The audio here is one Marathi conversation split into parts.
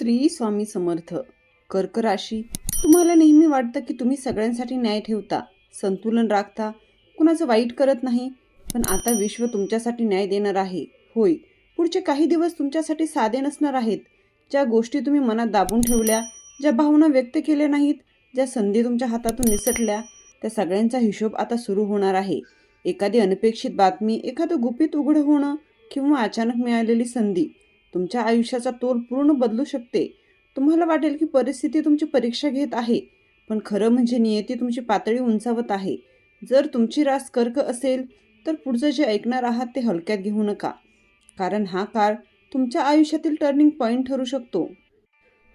श्री स्वामी समर्थ. कर्क राशी. तुम्हाला नेहमी वाटतं की तुम्ही सगळ्यांसाठी न्याय ठेवता, संतुलन राखता, कुणाचं वाईट करत नाही. पण आता विश्व तुमच्यासाठी न्याय देणार आहे. होय, पुढचे काही दिवस तुमच्यासाठी साधे नसणार आहेत. ज्या गोष्टी तुम्ही मनात दाबून ठेवल्या, ज्या भावना व्यक्त केल्या नाहीत, ज्या संधी तुमच्या हातातून निसटल्या, त्या सगळ्यांचा हिशोब आता सुरू होणार आहे. एखादी अनपेक्षित बातमी, एखादं गुपित उघड होणं किंवा अचानक मिळालेली संधी तुमच्या आयुष्याचा तोल पूर्ण बदलू शकते. तुम्हाला वाटेल की परिस्थिती तुमची परीक्षा घेत आहे, पण खरं म्हणजे नियती तुमची पातळी उंचावत आहे. जर तुमची रास कर्क असेल तर पुढचं जे ऐकणार आहात ते हलक्यात घेऊ नका, कारण हा काळ तुमच्या आयुष्यातील टर्निंग पॉईंट ठरू शकतो.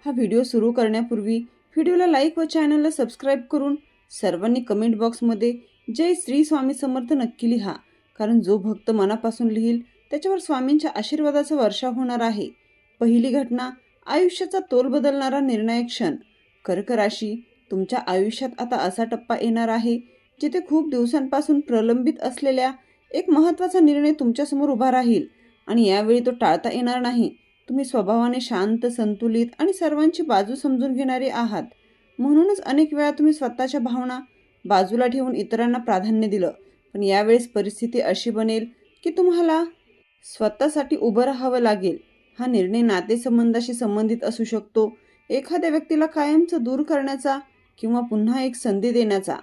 हा व्हिडिओ सुरू करण्यापूर्वी व्हिडिओला लाईक व चॅनलला सबस्क्राईब करून सर्वांनी कमेंट बॉक्समध्ये जय श्री स्वामी समर्थ नक्की लिहा, कारण जो भक्त मनापासून लिहिल त्याच्यावर स्वामींच्या आशीर्वादाचा वर्षाव होणार आहे. पहिली घटना, आयुष्याचा तोल बदलणारा निर्णायक क्षण. कर्क राशी. तुमच्या आयुष्यात आता असा टप्पा येणार आहे जिथे खूप दिवसांपासून प्रलंबित असलेल्या एक महत्त्वाचा निर्णय तुमच्यासमोर उभा राहील आणि यावेळी तो टाळता येणार नाही. तुम्ही स्वभावाने शांत, संतुलित आणि सर्वांची बाजू समजून घेणारे आहात. म्हणूनच अनेक वेळा तुम्ही स्वतःच्या भावना बाजूला ठेवून इतरांना प्राधान्य दिलं. पण यावेळेस परिस्थिती अशी बनेल की तुम्हाला स्वतःसाठी उभं राहावं लागेल. हा निर्णय नातेसंबंधाशी संबंधित असू शकतो, एखाद्या व्यक्तीला कायमचं दूर करण्याचा किंवा पुन्हा एक संधी देण्याचा.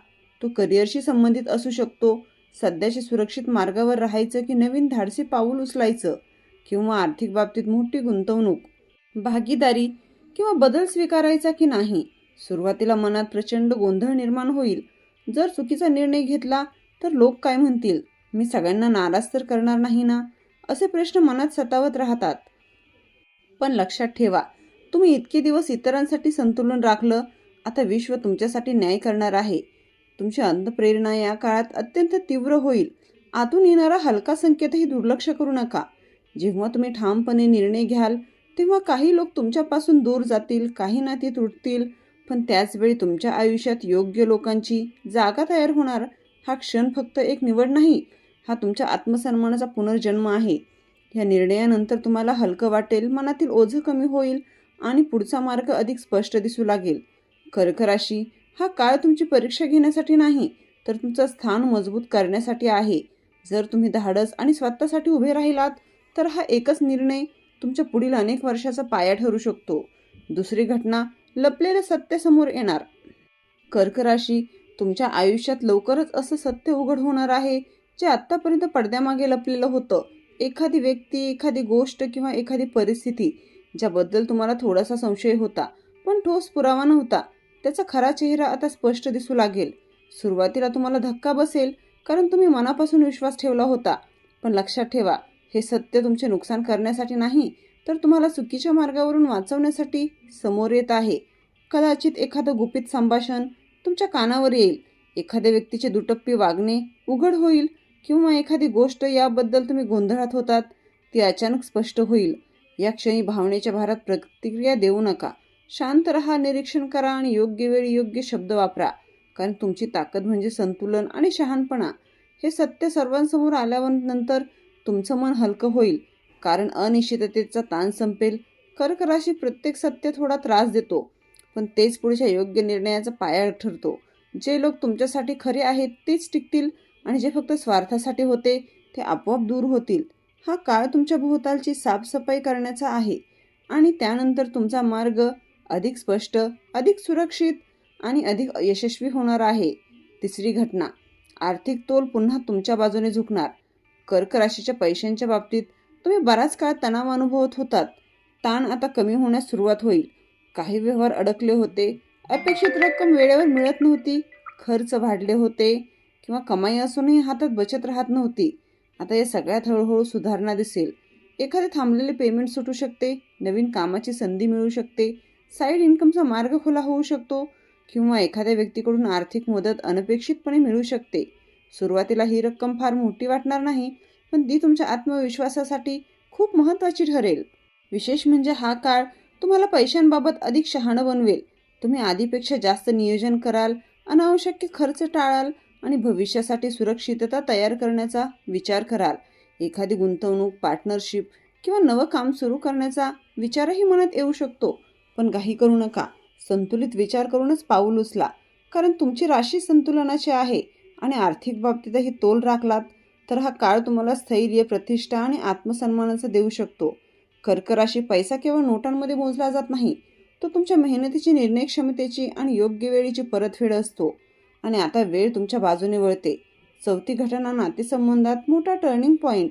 तो करिअरशी संबंधित असू शकतो, सध्याच्या सुरक्षित मार्गावर राहायचं की नवीन धाडसी पाऊल उचलायचं, किंवा आर्थिक बाबतीत मोठी गुंतवणूक, भागीदारी किंवा बदल स्वीकारायचा की नाही. सुरुवातीला मनात प्रचंड गोंधळ निर्माण होईल. जर चुकीचा निर्णय घेतला तर लोक काय म्हणतील, मी सगळ्यांना नाराज तर करणार नाही ना, असे प्रश्न मनात सतावत राहतात. पण लक्षात ठेवा, तुम्ही इतके दिवस इतरांसाठी संतुलन राखलं, आता विश्व तुमच्यासाठी न्याय करणार आहे. तुमची अंतःप्रेरणा या काळात अत्यंत तीव्र होईल. आतून येणारा हलका संकेतही दुर्लक्ष करू नका. जेव्हा तुम्ही ठामपणे निर्णय घ्याल तेव्हा काही लोक तुमच्यापासून दूर जातील, काही नाती तुटतील, पण त्याचवेळी तुमच्या आयुष्यात योग्य लोकांची जागा तयार होणार. हा क्षण फक्त एक निवड नाही, हा तुमच्या आत्मसन्मानाचा पुनर्जन्म आहे. या निर्णयानंतर तुम्हाला हलकं वाटेल, मनातील ओझं कमी होईल आणि पुढचा मार्ग अधिक स्पष्ट दिसू लागेल. कर्क राशी. हा काळ तुमची परीक्षा घेण्यासाठी नाही, तर तुमचं स्थान मजबूत करण्यासाठी आहे. जर तुम्ही धाडस आणि स्वतःसाठी उभे राहिलात तर हा एकच निर्णय तुमच्या पुढील अनेक वर्षाचा पाया ठरू शकतो. दुसरी घटना, लपलेलं सत्य समोर येणार. कर्क राशी. तुमच्या आयुष्यात लवकरच असं सत्य उघड होणार आहे जे आत्तापर्यंत पडद्यामागे लपलेलं होतं. एखादी व्यक्ती, एखादी गोष्ट किंवा एखादी परिस्थिती ज्याबद्दल तुम्हाला थोडासा संशय होता पण ठोस पुरावा नव्हता, त्याचा खरा चेहरा आता स्पष्ट दिसू लागेल. सुरुवातीला तुम्हाला धक्का बसेल, कारण तुम्ही मनापासून विश्वास ठेवला होता. पण लक्षात ठेवा, हे सत्य तुमचे नुकसान करण्यासाठी नाही, तर तुम्हाला चुकीच्या मार्गावरून वाचवण्यासाठी समोर येत आहे. कदाचित एखादं गुपित संभाषण तुमच्या कानावर येईल, एखाद्या व्यक्तीचे दुटप्पी वागणे उघड होईल, किंवा एखादी गोष्ट याबद्दल तुम्ही गोंधळात होतात ती अचानक स्पष्ट होईल. या क्षणी भावनेच्या भारात प्रतिक्रिया देऊ नका. शांत रहा, निरीक्षण करा आणि योग्य वेळी योग्य शब्द वापरा, कारण तुमची ताकद म्हणजे संतुलन आणि शहाणपणा. हे सत्य सर्वांसमोर आल्यानंतर तुमचं मन हलकं होईल, कारण अनिश्चिततेचा ताण संपेल. कर्क राशी. प्रत्येक सत्य थोडा त्रास देतो, पण तेच पुढच्या योग्य निर्णयाचा पाया ठरतो. जे लोक तुमच्यासाठी खरे आहेत तेच टिकतील आणि जे फक्त स्वार्थासाठी होते ते आपोआप दूर होतील. हा काळ तुमच्या भोवतालची साफसफाई करण्याचा आहे आणि त्यानंतर तुमचा मार्ग अधिक स्पष्ट, अधिक सुरक्षित आणि अधिक यशस्वी होणार आहे. तिसरी घटना, आर्थिक तोल पुन्हा तुमच्या बाजूने झुकणार. कर्क राशीच्या पैशांच्या बाबतीत तुम्ही बराच काळ तणाव अनुभवत होतात. ताण आता कमी होण्यास सुरुवात होईल. काही व्यवहार अडकले होते, अपेक्षित रक्कम वेळेवर मिळत नव्हती, खर्च वाढले होते किंवा कमाई असूनही हातात बचत राहत नव्हती. आता या सगळ्यात हळूहळू सुधारणा दिसेल. एखादे थांबलेले पेमेंट सुटू शकते, नवीन कामाची संधी मिळू शकते, साईड इन्कमचा मार्ग खुला होऊ शकतो, किंवा एखाद्या व्यक्तीकडून आर्थिक मदत अनपेक्षितपणे मिळू शकते. सुरुवातीला ही रक्कम फार मोठी वाटणार नाही, पण ती तुमच्या आत्मविश्वासासाठी खूप महत्त्वाची ठरेल. विशेष म्हणजे हा काळ तुम्हाला पैशांबाबत अधिक शहाणं बनवेल. तुम्ही आधीपेक्षा जास्त नियोजन कराल, अनावश्यक खर्च टाळाल आणि भविष्यासाठी सुरक्षितता तयार करण्याचा विचार कराल. एखादी गुंतवणूक, पार्टनरशिप किंवा नवं काम सुरू करण्याचा विचारही मनात येऊ शकतो. पण घाई करू नका. संतुलित विचार करूनच पाऊल उचला, कारण तुमची राशी संतुलनाची आहे आणि आर्थिक बाबतीतही तोल राखलात तर हा काळ तुम्हाला स्थैर्य, प्रतिष्ठा आणि आत्मसन्मानाचा देऊ शकतो. कर्क राशी पैसा केवळ नोटांमध्ये मोजला जात नाही, तो तुमच्या मेहनतीची, निर्णय क्षमतेची आणि योग्य वेळेची परतफेड असतो. आणि आता वेळ तुमच्या बाजूने वळते. चौथी घटना, नातेसंबंधात मोठा टर्निंग पॉइंट.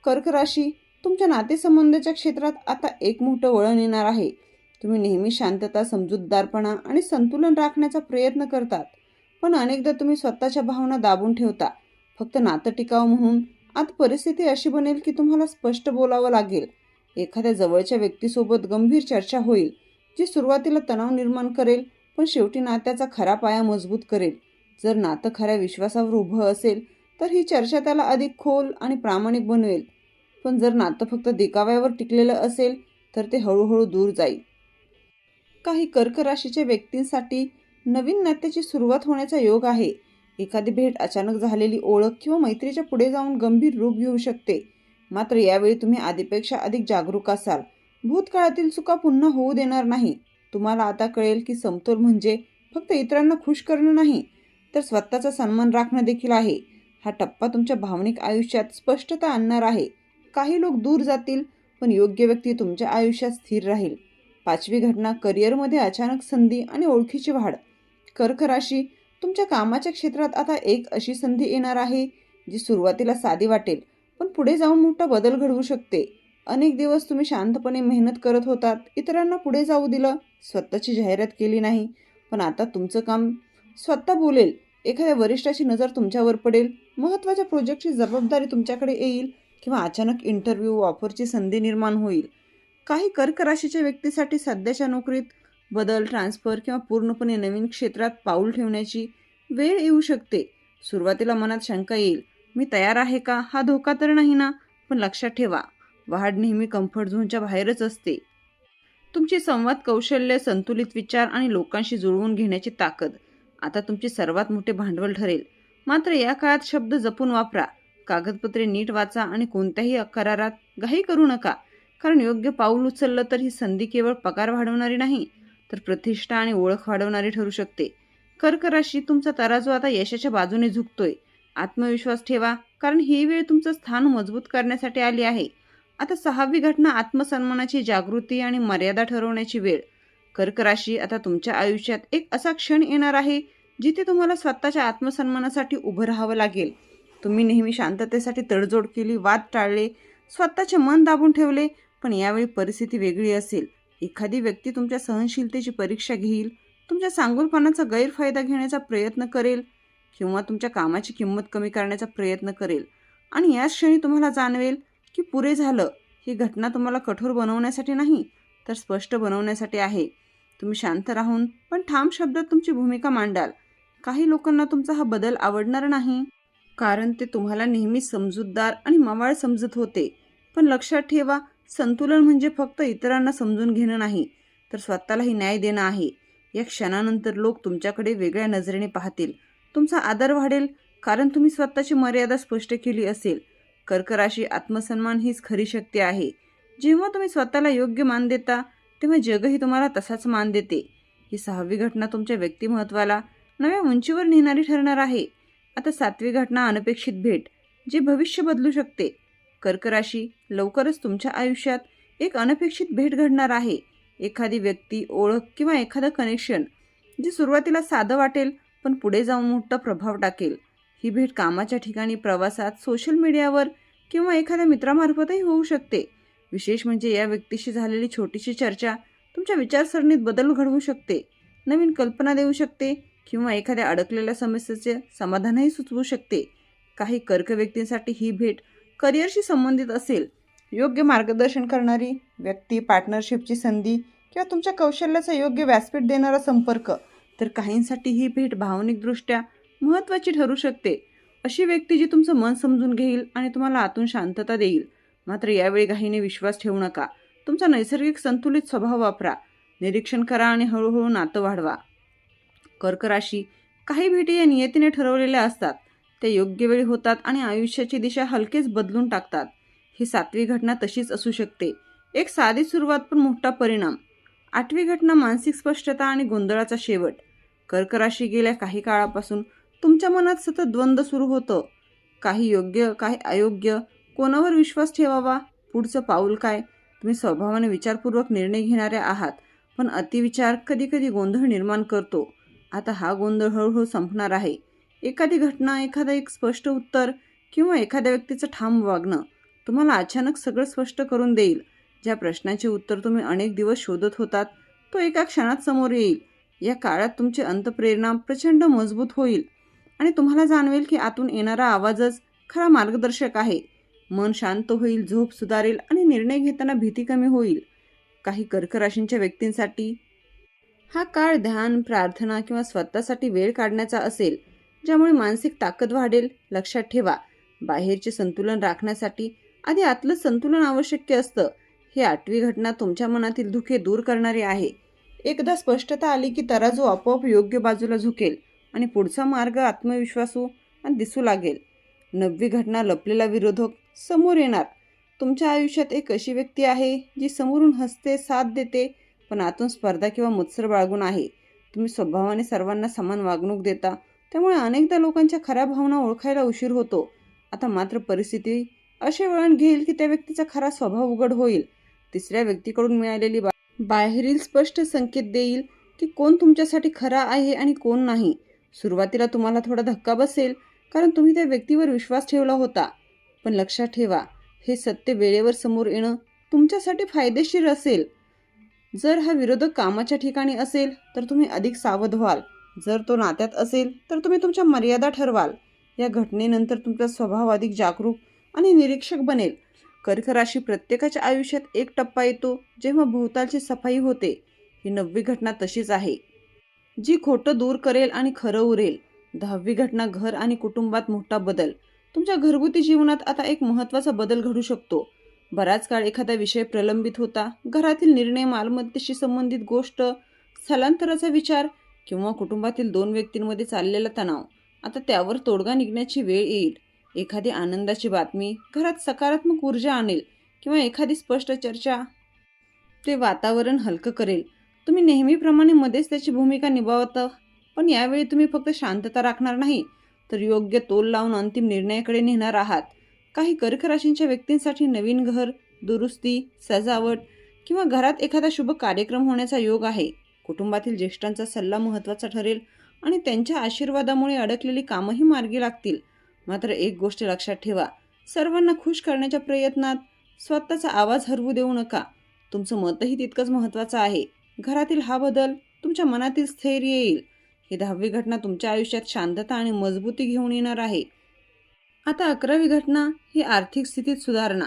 कर्क राशी, तुमच्या नातेसंबंधाच्या क्षेत्रात आता एक मोठं वळण येणार आहे. तुम्ही नेहमी शांतता, समजूतदारपणा आणि संतुलन राखण्याचा प्रयत्न करतात, पण अनेकदा तुम्ही स्वतःच्या भावना दाबून ठेवता, फक्त नातं टिकावं म्हणून. आता परिस्थिती अशी बनेल की तुम्हाला स्पष्ट बोलावं लागेल. एखाद्या जवळच्या व्यक्तीसोबत गंभीर चर्चा होईल, जी सुरुवातीला तणाव निर्माण करेल, पण शेवटी नात्याचा खरा पाया मजबूत करेल. जर नातं खऱ्या विश्वासावर उभं असेल तर ही चर्चा त्याला अधिक खोल आणि प्रामाणिक बनवेल, पण जर नातं फक्त दिखाव्यावर टिकलेलं असेल तर ते हळूहळू दूर जाईल. काही कर्क राशीच्या व्यक्तींसाठी नवीन नात्याची सुरुवात होण्याचा योग आहे. एखादी भेट, अचानक झालेली ओळख किंवा मैत्रीच्या पुढे जाऊन गंभीर रूप घेऊ शकते. मात्र यावेळी तुम्ही आधीपेक्षा अधिक जागरूक असाल. भूतकाळातील चुका पुन्हा होऊ देणार नाही. तुम्हाला आता कळेल की समतोल म्हणजे फक्त इतरांना खुश करणं नाही, तर स्वतःचा सन्मान राखणं देखील आहे. हा टप्पा तुमच्या भावनिक आयुष्यात स्पष्टता आणणार आहे. काही लोक दूर जातील, पण योग्य व्यक्ती तुमच्या आयुष्यात स्थिर राहील. पाचवी घटना, करिअरमध्ये अचानक संधी आणि ओळखीची वाढ. कर्क राशी, तुमच्या कामाच्या क्षेत्रात आता एक अशी संधी येणार आहे जी सुरुवातीला साधी वाटेल, पण पुढे जाऊन मोठा बदल घडवू शकते. अनेक दिवस तुम्ही शांतपणे मेहनत करत होतात, इतरांना पुढे जाऊ दिलं, स्वतःची जाहिरात केली नाही, पण आता तुमचं काम स्वतः बोलेल. एखाद्या वरिष्ठाची नजर तुमच्यावर पडेल, महत्त्वाच्या प्रोजेक्टची जबाबदारी तुमच्याकडे येईल किंवा अचानक इंटरव्ह्यू, ऑफरची संधी निर्माण होईल. काही कर्क राशीच्या व्यक्तीसाठी सध्याच्या नोकरीत बदल, ट्रान्सफर किंवा पूर्णपणे नवीन क्षेत्रात पाऊल ठेवण्याची वेळ येऊ शकते. सुरुवातीला मनात शंका येईल, मी तयार आहे का, हा धोका तर नाही ना? पण लक्षात ठेवा, वाढ नेहमी कम्फर्ट झोनच्या बाहेरच असते. तुमची संवाद कौशल्य, संतुलित विचार आणि लोकांशी जुळवून घेण्याची ताकद आता तुमचे सर्वात मोठे भांडवल ठरेल. मात्र या काळात शब्द जपून वापरा, कागदपत्रे नीट वाचा आणि कोणत्याही करारात घाई करू नका, कारण योग्य पाऊल उचललं तर ही संधी केवळ पगार वाढवणारी नाही, तर प्रतिष्ठा आणि ओळख वाढवणारी ठरू शकते. कर्क राशी, तुमचा तराजू आता यशाच्या बाजूने झुकतोय. आत्मविश्वास ठेवा, कारण ही वेळ तुमचं स्थान मजबूत करण्यासाठी आली आहे. आता सहावी घटना, आत्मसन्मानाची जागृती आणि मर्यादा ठरवण्याची वेळ. कर्क राशी, आता तुमच्या आयुष्यात एक असा क्षण येणार आहे जिथे तुम्हाला स्वतःच्या आत्मसन्मानासाठी उभं राहावं लागेल. तुम्ही नेहमी शांततेसाठी तडजोड केली, वाद टाळले, स्वतःचे मन दाबून ठेवले, पण यावेळी परिस्थिती वेगळी असेल. एखादी व्यक्ती तुमच्या सहनशीलतेची परीक्षा घेईल, तुमच्या सांगुलपणाचा गैरफायदा घेण्याचा प्रयत्न करेल किंवा तुमच्या कामाची किंमत कमी करण्याचा प्रयत्न करेल. आणि याच क्षणी तुम्हाला जाणवेल की पुरे झालं. ही घटना तुम्हाला कठोर बनवण्यासाठी नाही, तर स्पष्ट बनवण्यासाठी आहे. तुम्ही शांत राहून पण ठाम शब्दात तुमची भूमिका मांडाल. काही लोकांना तुमचा हा बदल आवडणार नाही, कारण ते तुम्हाला नेहमी समजूतदार आणि मवाळ समजत होते. पण लक्षात ठेवा, संतुलन म्हणजे फक्त इतरांना समजून घेणं नाही, तर स्वतःलाही न्याय देणं आहे. या क्षणानंतर लोक तुमच्याकडे वेगळ्या नजरेने पाहतील. तुमचा आदर वाढेल, कारण तुम्ही स्वतःची मर्यादा स्पष्ट केली असेल. कर्क राशी, आत्मसन्मान हीच खरी शक्ती आहे. जेव्हा तुम्ही स्वतःला योग्य मान देता, तेव्हा जगही तुम्हाला तसाच मान देते. ही सहावी घटना तुमच्या व्यक्तिमत्वाला नव्या उंचीवर नेणारी ठरणार आहे. आता सातवी घटना, अनपेक्षित भेट, जी भविष्य बदलू शकते. कर्क राशी, लवकरच तुमच्या आयुष्यात एक अनपेक्षित भेट घडणार आहे. एखादी व्यक्ती, ओळख किंवा एखादं कनेक्शन जे सुरुवातीला साधं वाटेल, पण पुढे जाऊन मोठा प्रभाव टाकेल. ही भेट कामाच्या ठिकाणी, प्रवासात, सोशल मीडियावर किंवा एखाद्या मित्रामार्फतही होऊ शकते. विशेष म्हणजे या व्यक्तीशी झालेली छोटीशी चर्चा तुमच्या विचारसरणीत बदल घडवू शकते, नवीन कल्पना देऊ शकते किंवा एखाद्या अडकलेल्या समस्येचे समाधानही सुचवू शकते. काही कर्क व्यक्तींसाठी ही भेट करिअरशी संबंधित असेल. योग्य मार्गदर्शन करणारी व्यक्ती, पार्टनरशिपची संधी किंवा तुमच्या कौशल्याचा योग्य व्यासपीठ देणारा संपर्क. तर काहींसाठी ही भेट भावनिकदृष्ट्या महत्त्वाची ठरू शकते. अशी व्यक्ती जी तुमचं मन समजून घेईल आणि तुम्हाला आतून शांतता देईल. मात्र यावेळी घाईने विश्वास ठेवू नका. तुमचा नैसर्गिक संतुलित स्वभाव वापरा, निरीक्षण करा आणि हळूहळू नातं वाढवा. कर्क राशी, काही भेटी या नियतीने ठरवलेल्या असतात. त्या योग्य वेळी होतात आणि आयुष्याची दिशा हलकेच बदलून टाकतात. ही सातवी घटना तशीच असू शकते. एक साधी सुरुवात पण मोठा परिणाम. 8वी घटना मानसिक स्पष्टता आणि गोंधळाचा शेवट. कर्क राशी गेल्या काही काळापासून तुमच्या मनात सतत द्वंद्व सुरू होतं. काही योग्य, काही अयोग्य. कोणावर विश्वास ठेवावा? पुढचं पाऊल काय? तुम्ही स्वभावाने विचारपूर्वक निर्णय घेणारे आहात, पण अतिविचार कधीकधी गोंधळ निर्माण करतो. आता हा गोंधळ हळूहळू संपणार आहे. एखादी घटना, एखादं एक स्पष्ट उत्तर किंवा एखाद्या व्यक्तीचं ठाम वागणं तुम्हाला अचानक सगळं स्पष्ट करून देईल. ज्या प्रश्नाचे उत्तर तुम्ही अनेक दिवस शोधत होतात, तो एका क्षणात समोर येईल. या काळात तुमची अंतःप्रेरणा प्रचंड मजबूत होईल आणि तुम्हाला जाणवेल की आतून येणारा आवाजच खरा मार्गदर्शक आहे. मन शांत होईल, झोप सुधारेल आणि निर्णय घेताना भीती कमी होईल. काही कर्क राशींच्या व्यक्तींसाठी हा काळ ध्यान, प्रार्थना किंवा स्वतःसाठी वेळ काढण्याचा असेल, ज्यामुळे मानसिक ताकद वाढेल. लक्षात ठेवा, बाहेरचे संतुलन राखण्यासाठी आधी आतलं संतुलन आवश्यक असतं. ही 8वी घटना तुमच्या मनातील धुके दूर करणारी आहे. एकदा स्पष्टता आली की तराजू आपोआप योग्य बाजूला झुकेल आणि पुढचा मार्ग आत्मविश्वासू आणि दिसू लागेल. 9वी घटना लपलेला विरोधक समोर येणार. तुमच्या आयुष्यात एक अशी व्यक्ती आहे जी समोरून हसते, साथ देते, पण आतून स्पर्धा किंवा मत्सर बाळगून आहे. तुम्ही स्वभावाने सर्वांना समान वागणूक देता, त्यामुळे अनेकदा लोकांच्या खऱ्या भावना ओळखायला उशीर होतो. आता मात्र परिस्थिती असे वळण घेईल की त्या व्यक्तीचा खरा स्वभाव उघड होईल. तिसऱ्या व्यक्तीकडून मिळालेली बाहेरील स्पष्ट संकेत देईल की कोण तुमच्यासाठी खरा आहे आणि कोण नाही. सुरुवातीला तुम्हाला थोडा धक्का बसेल, कारण तुम्ही त्या व्यक्तीवर विश्वास ठेवला होता. पण लक्षात ठेवा, हे सत्य वेळेवर समोर येणं तुमच्यासाठी फायदेशीर असेल. जर हा विरोधक कामाच्या ठिकाणी असेल तर तुम्ही अधिक सावध व्हाल. जर तो नात्यात असेल तर तुम्ही तुमच्या मर्यादा ठरवाल. या घटनेनंतर तुमचा स्वभाव अधिक जागरूक आणि निरीक्षक बनेल. कर्क राशी प्रत्येकाच्या आयुष्यात एक टप्पा येतो जेव्हा भोवतालची सफाई होते. ही 9वी घटना तशीच आहे, जी खोटं दूर करेल आणि खरं उरेल. 10वी घटना घर आणि कुटुंबात मोठा बदल. तुमच्या घरगुती जीवनात आता एक महत्त्वाचा बदल घडू शकतो. बराच काळ एखादा विषय प्रलंबित होता. घरातील निर्णय, मालमत्तेशी संबंधित गोष्ट, स्थलांतराचा विचार किंवा कुटुंबातील 2 व्यक्तींमध्ये चाललेला तणाव. आता त्यावर तोडगा निघण्याची वेळ येईल. एखादी आनंदाची बातमी घरात सकारात्मक ऊर्जा आणेल किंवा एखादी स्पष्ट चर्चा ते वातावरण हलकं करेल. तुम्ही नेहमीप्रमाणे मध्येच त्याची भूमिका निभावता, पण यावेळी तुम्ही फक्त शांतता राखणार नाही, तर योग्य तोल लावून अंतिम निर्णयाकडे नेणार आहात. काही कर्क राशींच्या व्यक्तींसाठी नवीन घर, दुरुस्ती, सजावट किंवा घरात एखादा शुभ कार्यक्रम होण्याचा योग आहे. कुटुंबातील ज्येष्ठांचा सल्ला महत्त्वाचा ठरेल आणि त्यांच्या आशीर्वादामुळे अडकलेली कामंही मार्गी लागतील. मात्र एक गोष्ट लक्षात ठेवा, सर्वांना खुश करण्याच्या प्रयत्नात स्वतःचा आवाज हरवू देऊ नका. तुमचं मतही तितकंच महत्त्वाचं आहे. घरातील हा बदल तुमच्या मनातील स्थैर्य येईल. ही 10वी घटना तुमच्या आयुष्यात शांतता आणि मजबूती घेऊन येणार आहे. आता 11वी घटना ही आर्थिक स्थितीत सुधारणा.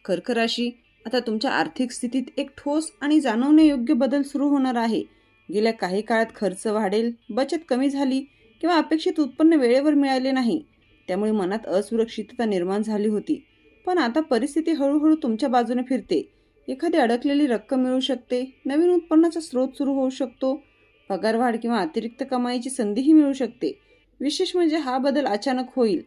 कर्क राशी, आता तुमच्या आर्थिक स्थितीत एक ठोस आणि जाणवण्यायोग्य बदल सुरू होणार आहे. गेल्या काही काळात खर्च वाढेल, बचत कमी झाली किंवा अपेक्षित उत्पन्न वेळेवर मिळाले नाही, त्यामुळे मनात असुरक्षितता निर्माण झाली होती. पण आता परिस्थिती हळूहळू तुमच्या बाजूने फिरते. एखादी अडकलेली रक्कम मिळू शकते, नवीन उत्पन्नाचा स्रोत सुरू होऊ शकतो, पगारवाढ किंवा अतिरिक्त कमाईची संधीही मिळू शकते. विशेष म्हणजे हा बदल अचानक होईल,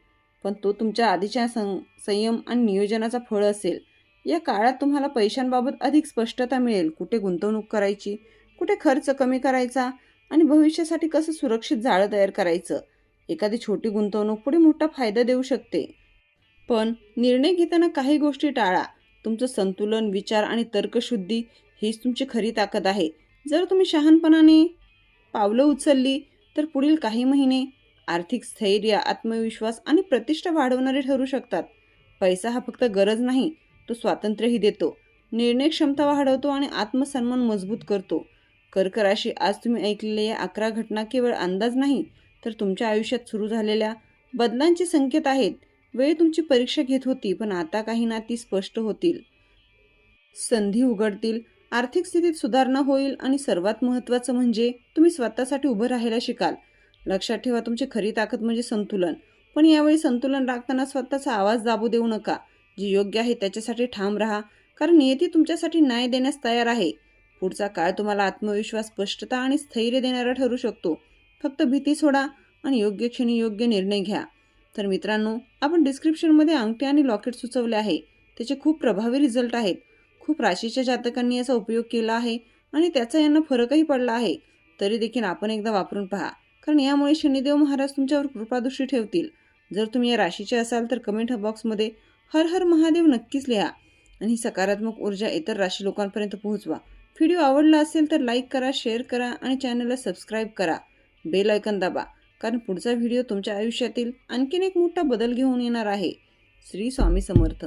पण तो तुमच्या आधीच्या संयम आणि नियोजनाचा फळ असेल. या काळात तुम्हाला पैशांबाबत अधिक स्पष्टता मिळेल. कुठे गुंतवणूक करायची, कुठे खर्च कमी करायचा आणि भविष्यासाठी कसं सुरक्षित जाळं तयार करायचं. एखादी छोटी गुंतवणूक पुढे मोठा फायदा देऊ शकते. पण निर्णय घेताना काही गोष्टी टाळा. तुमचं संतुलन, विचार आणि तर्कशुद्धी हीच तुमची खरी ताकद आहे. जर तुम्ही शहाणपणाने पावलं उचलली तर पुढील काही महिने आर्थिक स्थैर्य, आत्मविश्वास आणि प्रतिष्ठा वाढवणारे ठरू शकतात. पैसा हा फक्त गरज नाही, तो स्वातंत्र्यही देतो, निर्णय क्षमता वाढवतो आणि आत्मसन्मान मजबूत करतो. कर्क राशी, आज तुम्ही ऐकलेल्या या 11 घटना केवळ अंदाज नाही, तर तुमच्या आयुष्यात सुरू झालेल्या बदलांचे संकेत आहेत. वेळ तुमची परीक्षा घेत होती, पण आता काही नाती स्पष्ट होतील, संधी उघडतील, आर्थिक स्थितीत सुधारणा होईल आणि सर्वात महत्त्वाचं म्हणजे तुम्ही स्वतःसाठी उभं राहायला शिकाल. लक्षात ठेवा, तुमची खरी ताकद म्हणजे संतुलन. पण यावेळी संतुलन राखताना स्वतःचा आवाज दाबू देऊ नका. जे योग्य आहे त्याच्यासाठी ठाम राहा, कारण नियती तुमच्यासाठी न्याय देण्यास तयार आहे. पुढचा काळ तुम्हाला आत्मविश्वास, स्पष्टता आणि स्थैर्य देणारा ठरू शकतो. फक्त भीती सोडा आणि योग्य क्षणी योग्य निर्णय घ्या. तर मित्रांनो, आपण डिस्क्रिप्शनमध्ये अंगठी आणि लॉकेट सुचवले आहे. त्याचे खूप प्रभावी रिझल्ट आहेत. खूप राशीच्या जातकांनी याचा उपयोग केला आहे आणि त्याचा यांना फरकही पडला आहे. तरी देखील आपण एकदा वापरून पहा, कारण यामुळे शनिदेव महाराज तुमच्यावर कृपादृष्टी ठेवतील. जर तुम्ही या राशीचे असाल तर कमेंट बॉक्समध्ये हर हर महादेव नक्कीच लिहा आणि सकारात्मक ऊर्जा इतर राशी लोकांपर्यंत पोहोचवा. व्हिडिओ आवडला असेल तर लाईक करा, शेअर करा आणि चॅनलला सबस्क्राईब करा. बेल आयकॉन दाबा, कारण पुढचा व्हिडिओ तुमच्या आयुष्यातील आणखीन एक मोठा बदल घेऊन येणार आहे. श्री स्वामी समर्थ.